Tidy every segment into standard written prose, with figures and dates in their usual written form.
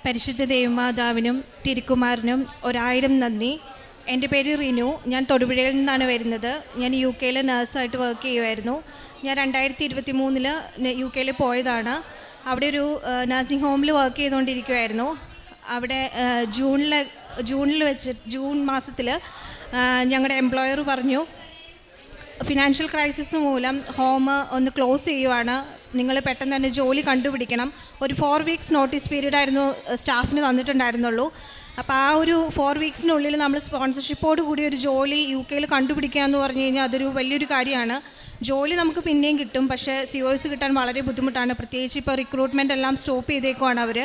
പരിശുദ്ധ ദേവമാതാവിനും തിരുക്കുമാരനും 1000 നന്ദി. എൻ്റെ പേര് റിനു. ഞാൻ തൊടുപുഴയിൽ നിന്നാണ് വരുന്നത്. ഞാൻ UK നേഴ്സായിട്ട് വർക്ക് ചെയ്യുമായിരുന്നു. ഞാൻ 2023 UK പോയതാണ്. അവിടെ ഒരു നഴ്സിംഗ് ഹോമിൽ വർക്ക് ചെയ്തുകൊണ്ടിരിക്കുമായിരുന്നു. അവിടെ ജൂൺ മാസത്തിൽ ഞങ്ങളുടെ എംപ്ലോയർ പറഞ്ഞു, ഫിനാൻഷ്യൽ ക്രൈസിസ് മൂലം ഹോം ഒന്ന് ക്ലോസ് ചെയ്യുവാണ്, നിങ്ങൾ പെട്ടെന്ന് തന്നെ ജോലി കണ്ടുപിടിക്കണം. ഒരു 4 വീക്സ് നോട്ടീസ് പീരീഡ് ആയിരുന്നു സ്റ്റാഫിന് തന്നിട്ടുണ്ടായിരുന്നുള്ളൂ. അപ്പോൾ ആ ഒരു 4 വീക്സിനുള്ളിൽ നമ്മൾ സ്പോൺസർഷിപ്പോട് കൂടി ഒരു ജോലി UK കണ്ടുപിടിക്കുക എന്ന് പറഞ്ഞു കഴിഞ്ഞാൽ അതൊരു വലിയൊരു കാര്യമാണ്. ജോലി നമുക്ക് പിന്നെയും കിട്ടും, പക്ഷേ COS കിട്ടാൻ വളരെ ബുദ്ധിമുട്ടാണ്. പ്രത്യേകിച്ച് ഇപ്പോൾ റിക്രൂട്ട്മെൻ്റ് എല്ലാം സ്റ്റോപ്പ് ചെയ്തേക്കുവാണ് അവർ.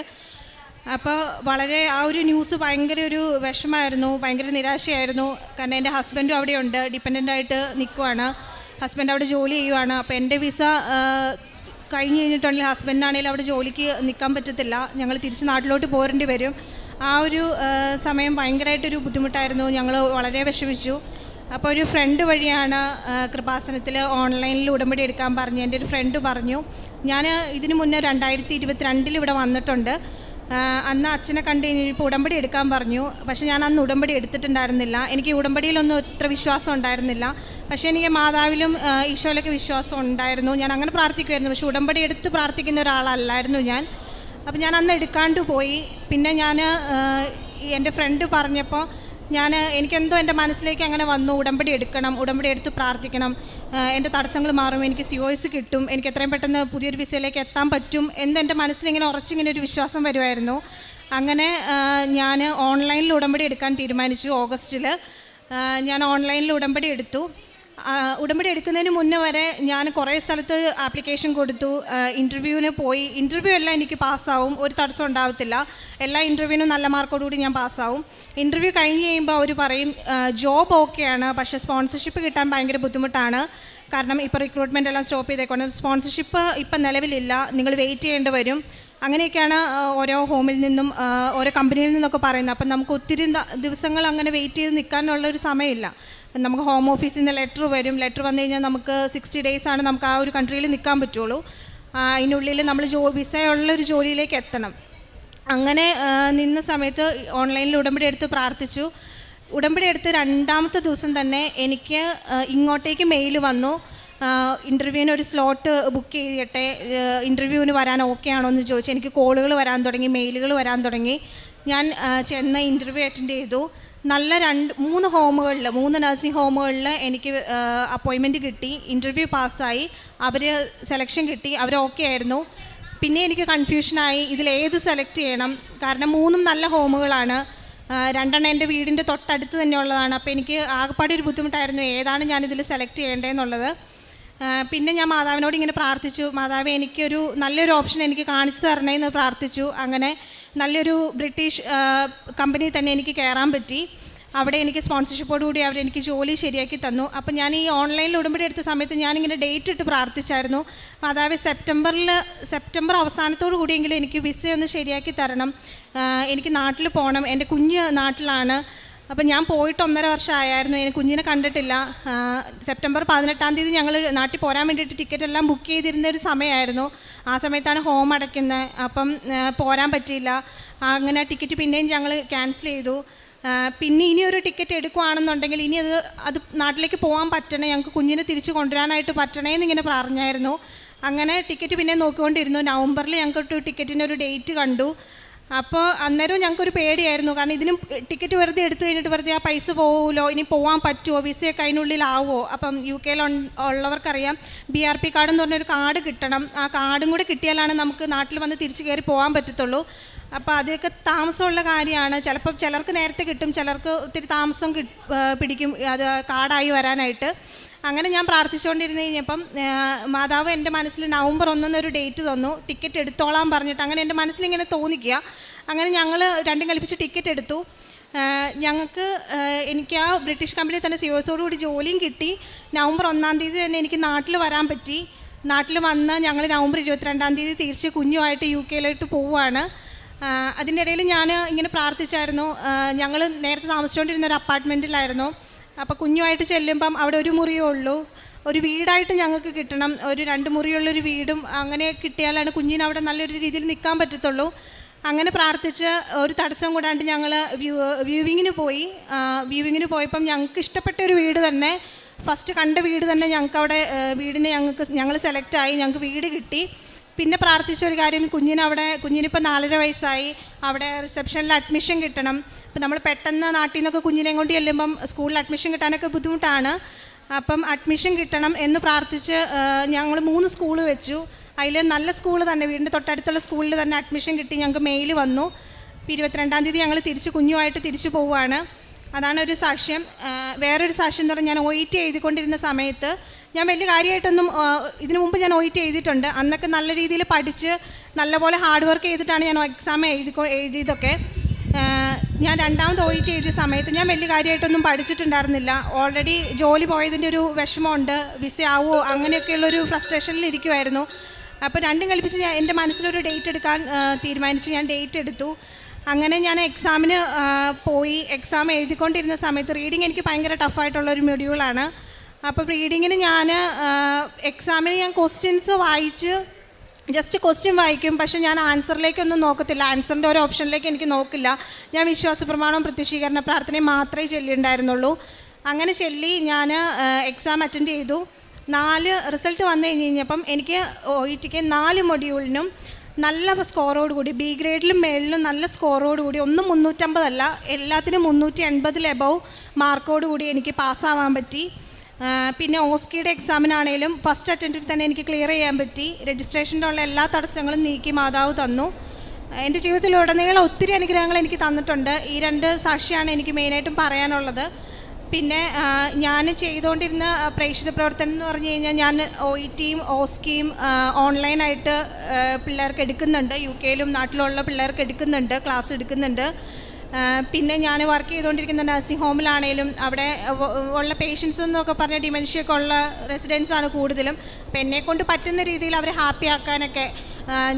അപ്പോൾ വളരെ ആ ഒരു ന്യൂസ് ഭയങ്കര ഒരു വിഷമമായിരുന്നു, ഭയങ്കര നിരാശയായിരുന്നു. കാരണം എൻ്റെ ഹസ്ബൻഡും അവിടെയുണ്ട്, ഡിപ്പെൻഡൻ്റായിട്ട് നിൽക്കുവാണ്. ഹസ്ബൻഡ് അവിടെ ജോലി ചെയ്യുവാണ്. അപ്പോൾ എൻ്റെ വിസ കഴിഞ്ഞ് കഴിഞ്ഞിട്ടുണ്ടെങ്കിൽ ഹസ്ബൻഡിനാണെങ്കിലും അവിടെ ജോലിക്ക് നിൽക്കാൻ പറ്റത്തില്ല, ഞങ്ങൾ തിരിച്ച് നാട്ടിലോട്ട് പോരേണ്ടി വരും. ആ ഒരു സമയം ഭയങ്കരമായിട്ടൊരു ബുദ്ധിമുട്ടായിരുന്നു. ഞങ്ങൾ വളരെ വിഷമിച്ചു. അപ്പോൾ ഒരു ഫ്രണ്ട് വഴിയാണ് കൃപാസനത്തിൽ ഓൺലൈനിൽ ഉടമ്പടി എടുക്കാൻ പറഞ്ഞു. എൻ്റെ ഒരു ഫ്രണ്ട് പറഞ്ഞു. ഞാൻ ഇതിനു മുന്നേ 2022 ഇവിടെ വന്നിട്ടുണ്ട്. അന്ന് അച്ഛനെ കണ്ടു കഴിഞ്ഞപ്പോൾ ഉടമ്പടി എടുക്കാൻ പറഞ്ഞു. പക്ഷേ ഞാൻ അന്ന് ഉടമ്പടി എടുത്തിട്ടുണ്ടായിരുന്നില്ല. എനിക്ക് ഉടമ്പടിയിലൊന്നും ഇത്ര വിശ്വാസം ഉണ്ടായിരുന്നില്ല. പക്ഷേ എനിക്ക് മാതാവിലും ഈശോയിലൊക്കെ വിശ്വാസം ഉണ്ടായിരുന്നു. ഞാൻ അങ്ങനെ പ്രാർത്ഥിക്കുമായിരുന്നു. പക്ഷേ ഉടമ്പടി എടുത്ത് പ്രാർത്ഥിക്കുന്ന ഒരാളല്ലായിരുന്നു ഞാൻ. അപ്പോൾ ഞാൻ അന്ന് എടുക്കാണ്ട് പോയി. പിന്നെ ഞാൻ എൻ്റെ ഫ്രണ്ട് പറഞ്ഞപ്പോൾ എനിക്കെന്തോ എൻ്റെ മനസ്സിലേക്ക് അങ്ങനെ വന്നു, ഉടമ്പടി എടുക്കണം, ഉടമ്പടി എടുത്ത് പ്രാർത്ഥിക്കണം, എൻ്റെ തടസ്സങ്ങൾ മാറും, എനിക്ക് COS കിട്ടും, എനിക്ക് എത്രയും പെട്ടെന്ന് പുതിയൊരു വിസയിലേക്ക് എത്താൻ പറ്റും എൻ്റെ മനസ്സിലിങ്ങനെ ഉറച്ചിങ്ങനെ ഒരു വിശ്വാസം വരുമായിരുന്നു. അങ്ങനെ ഞാൻ ഓൺലൈനിൽ ഉടമ്പടി എടുക്കാൻ തീരുമാനിച്ചു. ഓഗസ്റ്റിൽ ഞാൻ ഓൺലൈനിൽ ഉടമ്പടി എടുത്തു. ഉടമ്പടി എടുക്കുന്നതിന് മുന്നേ വരെ ഞാൻ കുറേ സ്ഥലത്ത് ആപ്ലിക്കേഷൻ കൊടുത്തു, ഇൻ്റർവ്യൂവിന് പോയി. ഇൻ്റർവ്യൂ എല്ലാം എനിക്ക് പാസ്സാവും, ഒരു തടസ്സം ഉണ്ടാവത്തില്ല. എല്ലാ ഇൻ്റർവ്യൂവിനും നല്ല മാർക്കോടുകൂടി ഞാൻ പാസ്സാവും. ഇൻ്റർവ്യൂ കഴിഞ്ഞ് കഴിയുമ്പോൾ അവർ പറയും ജോബ് ഓക്കെയാണ്, പക്ഷേ സ്പോൺസർഷിപ്പ് കിട്ടാൻ ഭയങ്കര ബുദ്ധിമുട്ടാണ്. കാരണം ഇപ്പോൾ റിക്രൂട്ട്മെൻ്റ് എല്ലാം സ്റ്റോപ്പ് ചെയ്തേക്കൊണ്ട് സ്പോൺസർഷിപ്പ് ഇപ്പം നിലവിലില്ല, നിങ്ങൾ വെയിറ്റ് ചെയ്യേണ്ടി വരും. അങ്ങനെയൊക്കെയാണ് ഓരോ ഹോമിൽ നിന്നും ഓരോ കമ്പനിയിൽ നിന്നൊക്കെ പറയുന്നത്. അപ്പം നമുക്ക് ഒത്തിരി ദിവസങ്ങൾ അങ്ങനെ വെയിറ്റ് ചെയ്ത് നിൽക്കാനുള്ളൊരു സമയമില്ല. നമുക്ക് ഹോം ഓഫീസിൽ നിന്ന് ലെറ്റർ വരും. ലെറ്റർ വന്നു കഴിഞ്ഞാൽ നമുക്ക് 60 ഡേയ്സാണ് നമുക്ക് ആ ഒരു കൺട്രിയിൽ നിൽക്കാൻ പറ്റുള്ളൂ. അതിനുള്ളിൽ നമ്മൾ വിസയുള്ളൊരു ജോലിയിലേക്ക് എത്തണം. അങ്ങനെ നിന്ന സമയത്ത് ഓൺലൈനിൽ ഉടമ്പടി എടുത്ത് പ്രാർത്ഥിച്ചു. ഉടമ്പടി എടുത്ത് 2ാമത്തെ ദിവസം തന്നെ എനിക്ക് ഇങ്ങോട്ടേക്ക് മെയിൽ വന്നു, ഇൻ്റർവ്യൂവിന് ഒരു സ്ലോട്ട് ബുക്ക് ചെയ്യട്ടെ, ഇൻ്റർവ്യൂവിന് വരാൻ ഓക്കെ ആണോ എന്ന് ചോദിച്ചു. എനിക്ക് കോളുകൾ വരാൻ തുടങ്ങി, മെയിലുകൾ വരാൻ തുടങ്ങി. ഞാൻ ചെന്ന് ഇൻ്റർവ്യൂ അറ്റൻഡ് ചെയ്തു. നല്ല 3 നഴ്സിംഗ് ഹോമുകളിൽ എനിക്ക് അപ്പോയിൻമെൻറ്റ് കിട്ടി. ഇൻ്റർവ്യൂ പാസ്സായി, അവർ സെലക്ഷൻ കിട്ടി, അവർ ഓക്കെ ആയിരുന്നു. പിന്നെ എനിക്ക് കൺഫ്യൂഷനായി ഇതിലേത് സെലക്ട് ചെയ്യണം. കാരണം 3 നല്ല ഹോമുകളാണ്, 2 എൻ്റെ വീടിൻ്റെ തൊട്ടടുത്ത് തന്നെ ഉള്ളതാണ്. അപ്പോൾ എനിക്ക് ആകെപ്പാടെ ഒരു ബുദ്ധിമുട്ടായിരുന്നു ഏതാണ് ഞാനിതിൽ സെലക്ട് ചെയ്യേണ്ടതെന്നുള്ളത്. പിന്നെ ഞാൻ മാതാവിനോട് ഇങ്ങനെ പ്രാർത്ഥിച്ചു, മാതാവേ എനിക്കൊരു നല്ലൊരു ഓപ്ഷൻ എനിക്ക് കാണിച്ചു തരണേന്ന് പ്രാർത്ഥിച്ചു. അങ്ങനെ നല്ലൊരു ബ്രിട്ടീഷ് കമ്പനി തന്നെ എനിക്ക് കയറാൻ പറ്റി. അവിടെ എനിക്ക് സ്പോൺസർഷിപ്പോടുകൂടി അവരെനിക്ക് ജോലി ശരിയാക്കി തന്നു. അപ്പോൾ ഞാൻ ഈ ഓൺലൈനിൽ ഉടമ്പടി എടുത്ത സമയത്ത് ഞാനിങ്ങനെ ഡേറ്റ് ഇട്ട് പ്രാർത്ഥിച്ചായിരുന്നു, മാതാവേ സെപ്റ്റംബർ അവസാനത്തോടു കൂടിയെങ്കിലും എനിക്ക് വിസയൊന്ന് ശരിയാക്കി തരണം, എനിക്ക് നാട്ടിൽ പോകണം, എൻ്റെ കുഞ്ഞ് നാട്ടിലാണ്. അപ്പം ഞാൻ പോയിട്ട് 1.5 വർഷം ആയായിരുന്നു, എനിക്ക് കുഞ്ഞിനെ കണ്ടിട്ടില്ല. സെപ്റ്റംബർ 18-ാം തീയതി ഞങ്ങൾ നാട്ടിൽ പോരാൻ വേണ്ടിയിട്ട് ടിക്കറ്റ് എല്ലാം ബുക്ക് ചെയ്തിരുന്ന ഒരു സമയമായിരുന്നു. ആ സമയത്താണ് ഹോം അടയ്ക്കുന്നത്. അപ്പം പോരാൻ പറ്റിയില്ല. അങ്ങനെ ടിക്കറ്റ് പിന്നെയും ഞങ്ങൾ ക്യാൻസൽ ചെയ്തു. പിന്നെ ഇനിയൊരു ടിക്കറ്റ് എടുക്കുകയാണെന്നുണ്ടെങ്കിൽ ഇനി അത് നാട്ടിലേക്ക് പോകാൻ പറ്റണേ, ഞങ്ങൾക്ക് കുഞ്ഞിനെ തിരിച്ച് കൊണ്ടുവരാനായിട്ട് പറ്റണേ എന്നിങ്ങനെ പറഞ്ഞായിരുന്നു. അങ്ങനെ ടിക്കറ്റ് പിന്നെ നോക്കിക്കൊണ്ടിരുന്നു. നവംബറിൽ ഞങ്ങൾക്ക് ടിക്കറ്റിൻ്റെ ഒരു ഡേറ്റ് കണ്ടു. അപ്പോൾ അന്നേരം ഞങ്ങൾക്കൊരു പേടിയായിരുന്നു. കാരണം ഇതിനും ടിക്കറ്റ് വെറുതെ എടുത്തു കഴിഞ്ഞിട്ട് വെറുതെ ആ പൈസ പോവുമല്ലോ, ഇനി പോകാൻ പറ്റുമോ, വിസയൊക്കെ അതിനുള്ളിലാവുമോ. അപ്പം UK ഉള്ളവർക്കറിയാം BRP കാർഡ് എന്ന് പറഞ്ഞൊരു കാർഡ് കിട്ടണം. ആ കാർഡും കൂടെ കിട്ടിയാലാണ് നമുക്ക് നാട്ടിൽ വന്ന് തിരിച്ച് കയറി പോകാൻ പറ്റത്തുള്ളൂ. അപ്പോൾ അതൊക്കെ താമസമുള്ള കാര്യമാണ്. ചിലപ്പോൾ ചിലർക്ക് നേരത്തെ കിട്ടും, ചിലർക്ക് ഒത്തിരി താമസം പിടിക്കും അത് കാർഡായി വരാനായിട്ട്. അങ്ങനെ ഞാൻ പ്രാർത്ഥിച്ചുകൊണ്ടിരുന്ന് കഴിഞ്ഞപ്പം മാതാവ് എൻ്റെ മനസ്സിൽ നവംബർ 1 ഡേറ്റ് തന്നു, ടിക്കറ്റ് എടുത്തോളാൻ പറഞ്ഞിട്ട്. അങ്ങനെ എൻ്റെ മനസ്സിലിങ്ങനെ തോന്നിക്കുക. അങ്ങനെ ഞങ്ങൾ രണ്ടും കൽപ്പിച്ച് ടിക്കറ്റ് എടുത്തു. എനിക്ക് ആ ബ്രിട്ടീഷ് കമ്പനിയിൽ തന്നെ COSോടുകൂടി ജോലിയും കിട്ടി. നവംബർ 1-ാം തീയതി തന്നെ എനിക്ക് നാട്ടിൽ വരാൻ പറ്റി. നാട്ടിൽ വന്ന് ഞങ്ങൾ നവംബർ 22-ാം തീയതി തിരിച്ച് കുഞ്ഞുമായിട്ട് UK പോവുകയാണ്. അതിൻ്റെ ഇടയിൽ ഞാൻ ഇങ്ങനെ പ്രാർത്ഥിച്ചായിരുന്നു. ഞങ്ങൾ നേരത്തെ താമസിച്ചുകൊണ്ടിരുന്ന ഒരു അപ്പാർട്ട്മെൻറ്റിലായിരുന്നു. അപ്പോൾ കുഞ്ഞുമായിട്ട് ചെല്ലുമ്പം അവിടെ ഒരു മുറിയേ ഉള്ളൂ, ഒരു വീടായിട്ട് ഞങ്ങൾക്ക് കിട്ടണം. ഒരു 2 മുറിയുള്ളൊരു വീടും അങ്ങനെ കിട്ടിയാലാണ് കുഞ്ഞിന് അവിടെ നല്ലൊരു രീതിയിൽ നിൽക്കാൻ പറ്റത്തുള്ളൂ. അങ്ങനെ പ്രാർത്ഥിച്ച് ഒരു തടസ്സം കൂടാണ്ട് ഞങ്ങൾ വ്യൂവിങ്ങിന് പോയപ്പം ഞങ്ങൾക്ക് ഇഷ്ടപ്പെട്ട ഒരു വീട് തന്നെ, ഫസ്റ്റ് കണ്ട വീട് തന്നെ ഞങ്ങൾക്ക് അവിടെ ഞങ്ങൾ സെലക്റ്റായി, ഞങ്ങൾക്ക് വീട് കിട്ടി. പിന്നെ പ്രാർത്ഥിച്ച ഒരു കാര്യം, കുഞ്ഞിനിപ്പോൾ 4.5 വയസ്സായി, അവിടെ റിസപ്ഷനിൽ അഡ്മിഷൻ കിട്ടണം. ഇപ്പം നമ്മൾ പെട്ടെന്ന് നാട്ടിൽ നിന്നൊക്കെ കുഞ്ഞിനെ കൊണ്ട് ചെല്ലുമ്പം സ്കൂളിൽ അഡ്മിഷൻ കിട്ടാനൊക്കെ ബുദ്ധിമുട്ടാണ്. അപ്പം അഡ്മിഷൻ കിട്ടണം എന്ന് പ്രാർത്ഥിച്ച് ഞങ്ങൾ 3 സ്കൂൾ വെച്ചു. അതിൽ നല്ല സ്കൂൾ തന്നെ, വീടിൻ്റെ തൊട്ടടുത്തുള്ള സ്കൂളിൽ തന്നെ അഡ്മിഷൻ കിട്ടി. ഞങ്ങൾക്ക് മെയിൽ വന്നു. 22-ാം തീയതി ഞങ്ങൾ കുഞ്ഞുമായിട്ട് തിരിച്ചു പോവുകയാണ്. അതാണ് ഒരു സാക്ഷ്യം. വേറൊരു സാക്ഷ്യം എന്ന് പറഞ്ഞാൽ, ഞാൻ OET എഴുതിക്കൊണ്ടിരുന്ന സമയത്ത് ഞാൻ വലിയ കാര്യമായിട്ടൊന്നും, ഇതിനു മുമ്പ് ഞാൻ OET എഴുതിയിട്ടുണ്ട്. അന്നൊക്കെ നല്ല രീതിയിൽ പഠിച്ച് നല്ലപോലെ ഹാർഡ് വർക്ക് ചെയ്തിട്ടാണ് ഞാൻ എക്സാം എഴുതിയതൊക്കെ. ഞാൻ 2ാമത് OET എഴുതിയ സമയത്ത് ഞാൻ വലിയ കാര്യമായിട്ടൊന്നും പഠിച്ചിട്ടുണ്ടായിരുന്നില്ല. ഓൾറെഡി ജോലി പോയതിൻ്റെ ഒരു വിഷമമുണ്ട്, വിസ ആവുമോ അങ്ങനെയൊക്കെയുള്ളൊരു ഫ്രസ്ട്രേഷനിൽ ഇരിക്കുമായിരുന്നു. അപ്പോൾ രണ്ടും കൽപ്പിച്ച് എൻ്റെ മനസ്സിലൊരു ഡേറ്റ് എടുക്കാൻ തീരുമാനിച്ചു. ഞാൻ ഡേറ്റ് എടുത്തു. അങ്ങനെ ഞാൻ എക്സാമിന് പോയി. എക്സാം എഴുതിക്കൊണ്ടിരുന്ന സമയത്ത് റീഡിങ് എനിക്ക് ഭയങ്കര ടഫായിട്ടുള്ളൊരു മൊഡ്യൂളാണ്. അപ്പോൾ റീഡിങ്ങിന് എക്സാമിന് ഞാൻ ക്വസ്റ്റ്യൻസ് വായിച്ച് ജസ്റ്റ് ക്വസ്റ്റ്യൻ വായിക്കും, പക്ഷേ ഞാൻ ആൻസറിലേക്കൊന്നും നോക്കത്തില്ല. ആൻസറിൻ്റെ ഒരു ഓപ്ഷനിലേക്ക് എനിക്ക് നോക്കില്ല. ഞാൻ വിശ്വാസ പ്രമാണവും പ്രത്യക്ഷീകരണ പ്രാർത്ഥനയും മാത്രമേ ചൊല്ലിയിട്ടുണ്ടായിരുന്നുള്ളൂ. അങ്ങനെ ചൊല്ലി ഞാൻ എക്സാം അറ്റൻഡ് ചെയ്തു. റിസൾട്ട് വന്നു കഴിഞ്ഞപ്പം എനിക്ക് OETക്ക് 4 മൊഡ്യൂളിനും നല്ല സ്കോറോടുകൂടി, B ഗ്രേഡിലും മേളിലും നല്ല സ്കോറോടുകൂടി, ഒന്നും 350 അല്ല, എല്ലാത്തിനും 380 എബവ് മാർക്കോടുകൂടി എനിക്ക് പാസ്സാവാൻ പറ്റി. പിന്നെ ഓസ്കിയുടെ എക്സാമിനാണേലും ഫസ്റ്റ് അറ്റംപ്റ്റിൽ തന്നെ എനിക്ക് ക്ലിയർ ചെയ്യാൻ പറ്റി. രജിസ്ട്രേഷൻ്റെ ഉള്ള എല്ലാ തടസ്സങ്ങളും നീക്കി മാതാവ് തന്നു. എൻ്റെ ജീവിതത്തിലുടനീളം ഒത്തിരി അനുഗ്രഹങ്ങൾ എനിക്ക് തന്നിട്ടുണ്ട്. ഈ 2 സാക്ഷിയാണ് എനിക്ക് മെയിനായിട്ടും പറയാനുള്ളത്. പിന്നെ ഞാൻ ചെയ്തുകൊണ്ടിരുന്ന പ്രേക്ഷിത പ്രവർത്തനം എന്ന് പറഞ്ഞു കഴിഞ്ഞാൽ, ഞാൻ OETയും ഓസ്കിയും ഓൺലൈനായിട്ട് പിള്ളേർക്ക് എടുക്കുന്നുണ്ട്. UK-ലും നാട്ടിലുള്ള പിള്ളേർക്ക് എടുക്കുന്നുണ്ട്, ക്ലാസ് എടുക്കുന്നുണ്ട്. പിന്നെ ഞാൻ വർക്ക് ചെയ്തുകൊണ്ടിരിക്കുന്ന നഴ്സിംഗ് ഹോമിലാണേലും അവിടെ ഉള്ള പേഷ്യൻസ് എന്നൊക്കെ പറഞ്ഞാൽ ഡിമെൻഷ്യയൊക്കെ ഉള്ള റെസിഡൻസാണ് കൂടുതലും. അപ്പോൾ എന്നെക്കൊണ്ട് പറ്റുന്ന രീതിയിൽ അവരെ ഹാപ്പി ആക്കാനൊക്കെ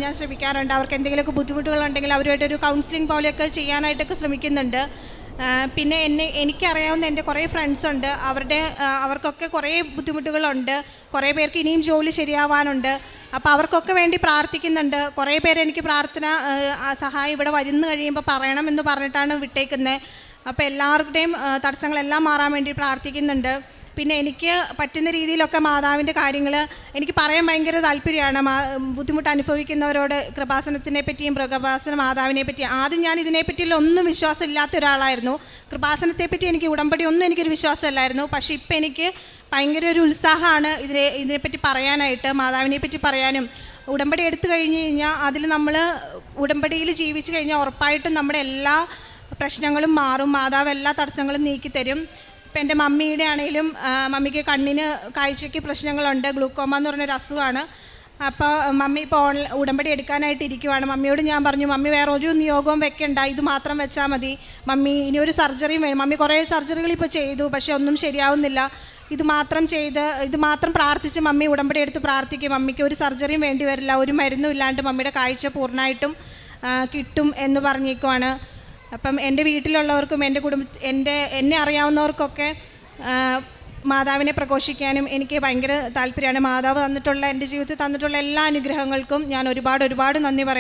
ഞാൻ ശ്രമിക്കാറുണ്ട്. അവർക്ക് എന്തെങ്കിലുമൊക്കെ ബുദ്ധിമുട്ടുകളുണ്ടെങ്കിൽ അവരുമായിട്ടൊരു കൗൺസിലിംഗ് പോലെയൊക്കെ ചെയ്യാനായിട്ടൊക്കെ ശ്രമിക്കുന്നുണ്ട്. പിന്നെ എനിക്കറിയാവുന്ന എൻ്റെ കുറേ ഫ്രണ്ട്സുണ്ട്. അവർക്കൊക്കെ കുറേ ബുദ്ധിമുട്ടുകളുണ്ട്. കുറേ പേർക്ക് ഇനിയും ജോലി ശരിയാവാനുണ്ട്. അപ്പോൾ അവർക്കൊക്കെ വേണ്ടി പ്രാർത്ഥിക്കുന്നുണ്ട്. കുറേ പേര് എനിക്ക് സഹായം ഇവിടെ വരുന്നു കഴിയുമ്പോൾ പറയണമെന്ന് പറഞ്ഞിട്ടാണ് വിട്ടേക്കുന്നത്. അപ്പോൾ എല്ലാവരുടെയും തടസ്സങ്ങളെല്ലാം മാറാൻ വേണ്ടി പ്രാർത്ഥിക്കുന്നുണ്ട്. പിന്നെ എനിക്ക് പറ്റുന്ന രീതിയിലൊക്കെ മാതാവിൻ്റെ കാര്യങ്ങൾ എനിക്ക് പറയാൻ ഭയങ്കര താല്പര്യമാണ്. ബുദ്ധിമുട്ട് അനുഭവിക്കുന്നവരോട് കൃപാസനത്തിനെ പറ്റിയും കൃപാസന മാതാവിനെ പറ്റിയും. ആദ്യം ഞാൻ ഇതിനെപ്പറ്റിയുള്ള ഒന്നും വിശ്വാസം ഇല്ലാത്ത ഒരാളായിരുന്നു. കൃപാസനത്തെപ്പറ്റി എനിക്ക് ഉടമ്പടി ഒന്നും എനിക്കൊരു വിശ്വാസമല്ലായിരുന്നു. പക്ഷേ ഇപ്പം എനിക്ക് ഭയങ്കര ഒരു ഉത്സാഹമാണ് ഇതിനെപ്പറ്റി പറയാനായിട്ട്, മാതാവിനെ പറ്റി പറയാനും. ഉടമ്പടി എടുത്തു കഴിഞ്ഞ് കഴിഞ്ഞാൽ അതിൽ നമ്മൾ ഉടമ്പടിയിൽ ജീവിച്ചു കഴിഞ്ഞാൽ ഉറപ്പായിട്ടും നമ്മുടെ എല്ലാ പ്രശ്നങ്ങളും മാറും. മാതാവ് എല്ലാ തടസ്സങ്ങളും നീക്കിത്തരും. ഇപ്പം എൻ്റെ മമ്മിയുടെ ആണെങ്കിലും, മമ്മിക്ക് കണ്ണിന് കാഴ്ചയ്ക്ക് പ്രശ്നങ്ങളുണ്ട്. ഗ്ലൂക്കോമ എന്ന് പറഞ്ഞൊരു അസുഖമാണ്. അപ്പോൾ മമ്മി ഇപ്പോൾ ഉടമ്പടി എടുക്കാനായിട്ട് ഇരിക്കുവാണ്. മമ്മിയോട് ഞാൻ പറഞ്ഞു, മമ്മി വേറെ ഒരു നിയോഗവും വെക്കണ്ട, ഇത് മാത്രം വെച്ചാൽ മതി. മമ്മി ഇനി ഒരു സർജറിയും വേണം. മമ്മി കുറേ സർജറികൾ ഇപ്പോൾ ചെയ്തു, പക്ഷേ ഒന്നും ശരിയാവുന്നില്ല. ഇത് മാത്രം പ്രാർത്ഥിച്ച് മമ്മി ഉടമ്പടി എടുത്ത് പ്രാർത്ഥിക്കും. മമ്മിക്ക് ഒരു സർജറിയും വേണ്ടി വരില്ല, ഒരു മരുന്നും ഇല്ലാണ്ട് മമ്മിയുടെ കാഴ്ച പൂർണ്ണമായിട്ടും കിട്ടും എന്ന് പറഞ്ഞേക്കുവാണ്. അപ്പം എൻ്റെ വീട്ടിലുള്ളവർക്കും എന്നെ അറിയാവുന്നവർക്കൊക്കെ മാതാവിനെ പ്രഘോഷിക്കാനും എനിക്ക് ഭയങ്കര താല്പര്യമാണ്. മാതാവ് എൻ്റെ ജീവിതത്തിൽ തന്നിട്ടുള്ള എല്ലാ അനുഗ്രഹങ്ങൾക്കും ഞാൻ ഒരുപാട് നന്ദി പറയുന്നു.